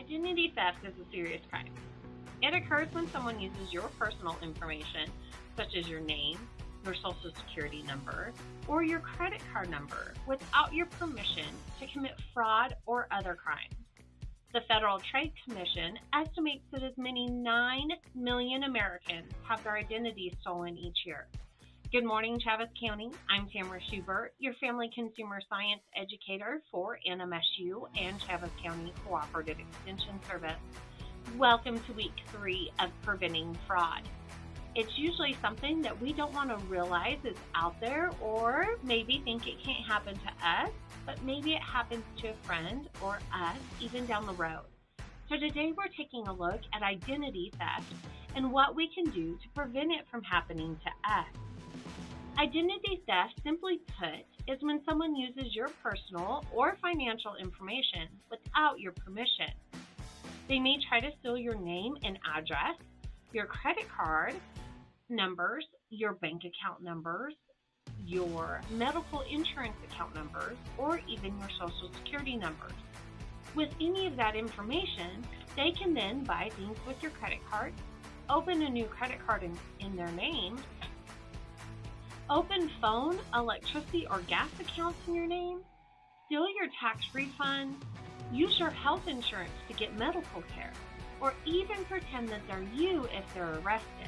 Identity theft is a serious crime. It occurs when someone uses your personal information, such as your name, your social security number, or your credit card number, without your permission to commit fraud or other crimes. The Federal Trade Commission estimates that as many 9 million Americans have their identities stolen each year. Good morning, Travis County. I'm Tamara Schubert, your Family Consumer Science Educator for NMSU and Travis County Cooperative Extension Service. Welcome to week 3 of Preventing Fraud. It's usually something that we don't want to realize is out there, or maybe think it can't happen to us, but maybe it happens to a friend or us even down the road. So today we're taking a look at identity theft and what we can do to prevent it from happening to us. Identity theft, simply put, is when someone uses your personal or financial information without your permission. They may try to steal your name and address, your credit card numbers, your bank account numbers, your medical insurance account numbers, or even your social security numbers. With any of that information, they can then buy things with your credit card, open a new credit card in their name, open phone, electricity, or gas accounts in your name, steal your tax refund, use your health insurance to get medical care, or even pretend that they're you if they're arrested.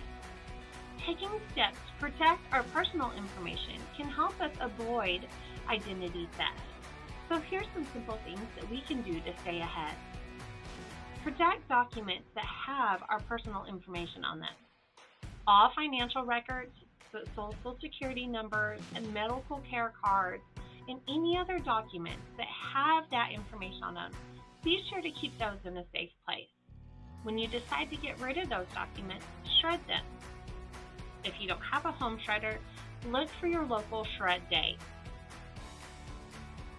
Taking steps to protect our personal information can help us avoid identity theft. So here's some simple things that we can do to stay ahead. Protect documents that have our personal information on them. All financial records, social security numbers, and medical care cards, and any other documents that have that information on them, be sure to keep those in a safe place. When you decide to get rid of those documents, shred them. If you don't have a home shredder, look for your local shred day.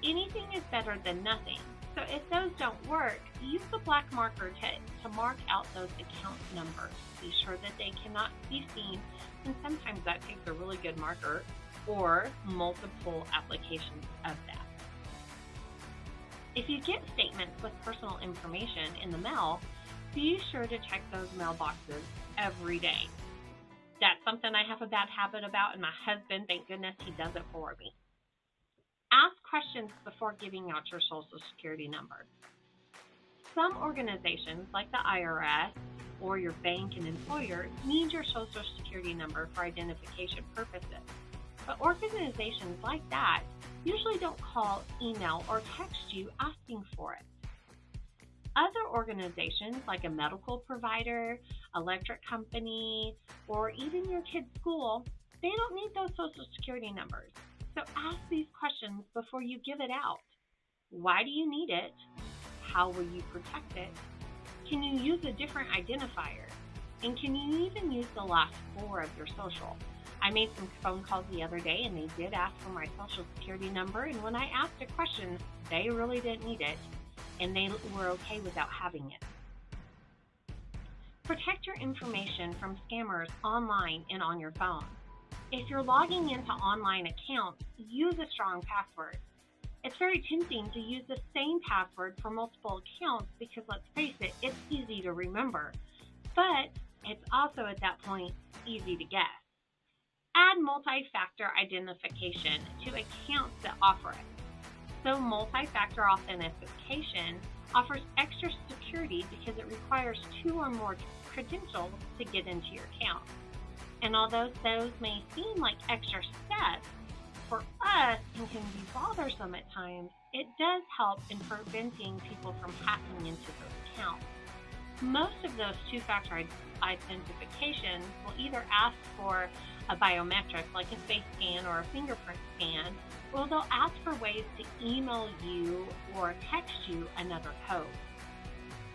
Anything is better than nothing, so if those don't work, use the black marker to mark out those account numbers. Be sure that they cannot be seen, and sometimes that takes a really good marker or multiple applications of that. If you get statements with personal information in the mail, be sure to check those mailboxes every day. That's something I have a bad habit about, and my husband, thank goodness, he does it for me. Ask questions before giving out your social security number. Some organizations, like the IRS or your bank and employer, need your social security number for identification purposes. But organizations like that usually don't call, email, or text you asking for it. Other organizations, like a medical provider, electric company, or even your kid's school, they don't need those social security numbers. So ask these questions before you give it out. Why do you need it? How will you protect it? Can you use a different identifier? And can you even use the last 4 of your social? I made some phone calls the other day, and they did ask for my social security number, and when I asked a question, they really didn't need it, and they were okay without having it. Protect your information from scammers online and on your phone. If you're logging into online accounts, use a strong password. It's very tempting to use the same password for multiple accounts because, let's face it, it's easy to remember. But it's also, at that point, easy to guess. Add multi-factor identification to accounts that offer it. So multi-factor authentication offers extra security because it requires 2 or more credentials to get into your account. And although those may seem like extra steps, for us and can be bothersome at times, it does help in preventing people from hacking into those accounts. Most of those 2-factor identifications will either ask for a biometric like a face scan or a fingerprint scan, or they'll ask for ways to email you or text you another code.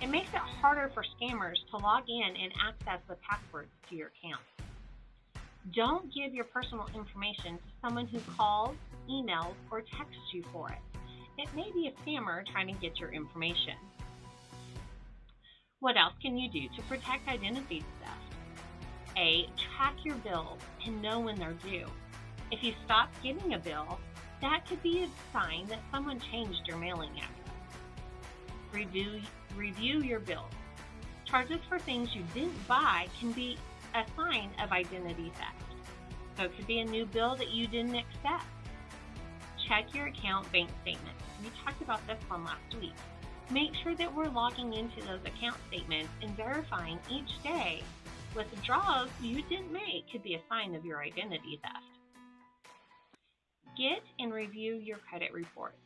It makes it harder for scammers to log in and access the passwords to your account. Don't give your personal information to someone who calls, emails, or texts you for it. It may be a scammer trying to get your information. What else can you do to protect identity theft? A, track your bills and know when they're due. If you stop getting a bill, that could be a sign that someone changed your mailing address. Review your bills. Charges for things you didn't buy can be a sign of identity theft. So it could be a new bill that you didn't accept. Check your account bank statements. We talked about this one last week. Make sure that we're logging into those account statements and verifying each day withdrawals you didn't make could be a sign of your identity theft. Get and review your credit reports.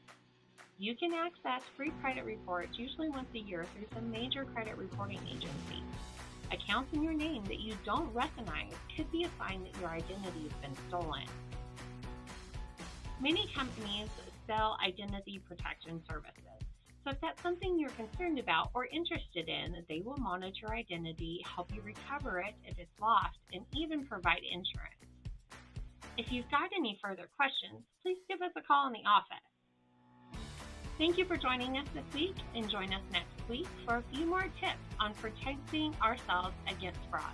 You can access free credit reports usually once a year through some major credit reporting agencies. Accounts in your name that you don't recognize could be a sign that your identity has been stolen. Many companies sell identity protection services. So if that's something you're concerned about or interested in, they will monitor your identity, help you recover it if it's lost, and even provide insurance. If you've got any further questions, please give us a call in the office. Thank you for joining us this week, and join us next week for a few more tips on protecting ourselves against fraud.